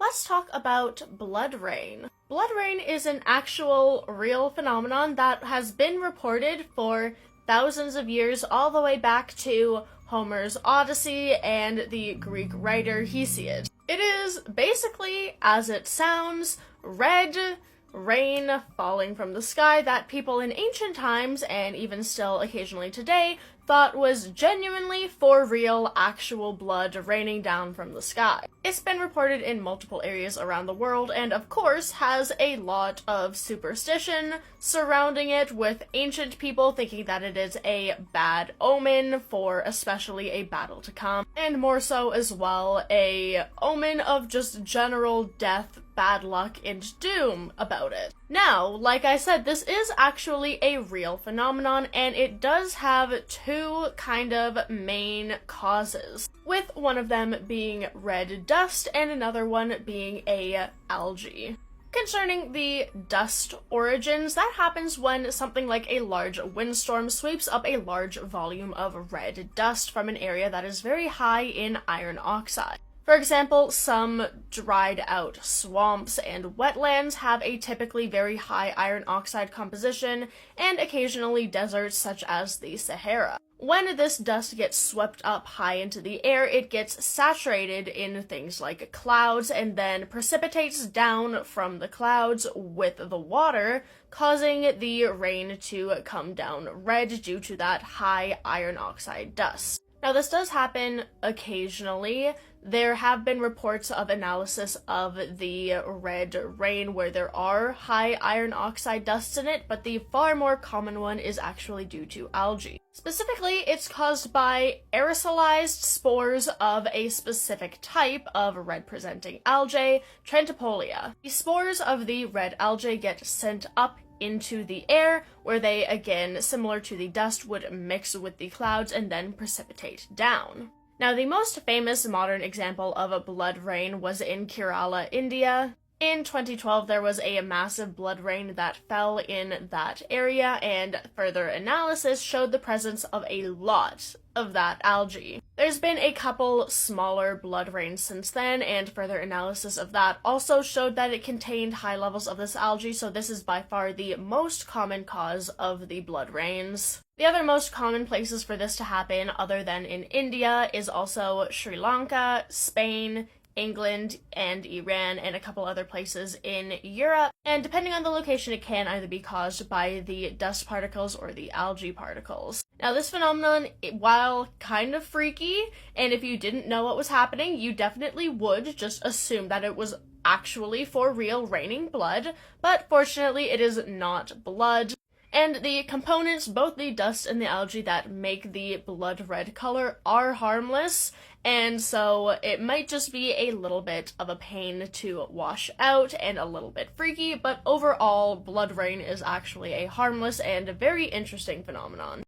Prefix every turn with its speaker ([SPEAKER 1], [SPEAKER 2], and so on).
[SPEAKER 1] let's talk about blood rain. Blood rain is an actual, real phenomenon that has been reported for thousands of years, all the way back to Homer's Odyssey and the Greek writer Hesiod. It is basically, as it sounds, red rain falling from the sky that people in ancient times, and even still occasionally today, thought was genuinely, for real, actual blood raining down from the sky. It's been reported in multiple areas around the world, and of course has a lot of superstition surrounding it, with ancient people thinking that it is a bad omen for especially a battle to come, and more so as well a omen of just general death, bad luck, and doom about it. Now, like I said, this is actually a real phenomenon, and it does have two kind of main causes, with one of them being red dust and another one being algae. Concerning the dust origins, that happens when something like a large windstorm sweeps up a large volume of red dust from an area that is very high in iron oxide. For example, some dried out swamps and wetlands have a typically very high iron oxide composition, and occasionally deserts such as the Sahara. When this dust gets swept up high into the air, it gets saturated in things like clouds and then precipitates down from the clouds with the water, causing the rain to come down red due to that high iron oxide dust. Now, this does happen occasionally. There have been reports of analysis of the red rain where there are high iron oxide dusts in it, but the far more common one is actually due to algae. Specifically, it's caused by aerosolized spores of a specific type of red-presenting algae, Trentipolia. The spores of the red algae get sent up into the air, where they, again, similar to the dust, would mix with the clouds and then precipitate down. Now, the most famous modern example of a blood rain was in Kerala, India. In 2012, there was a massive blood rain that fell in that area, and further analysis showed the presence of a lot of that algae. There's been a couple smaller blood rains since then, and further analysis of that also showed that it contained high levels of this algae, so this is by far the most common cause of the blood rains. The other most common places for this to happen, other than in India, is also Sri Lanka, Spain, England, and Iran, and a couple other places in Europe, and depending on the location, it can either be caused by the dust particles or the algae particles. Now, this phenomenon, while kind of freaky, and if you didn't know what was happening, you definitely would just assume that it was actually for real raining blood, but fortunately it is not blood. And the components, both the dust and the algae that make the blood red color, are harmless, and so it might just be a little bit of a pain to wash out and a little bit freaky, but overall, blood rain is actually a harmless and very interesting phenomenon.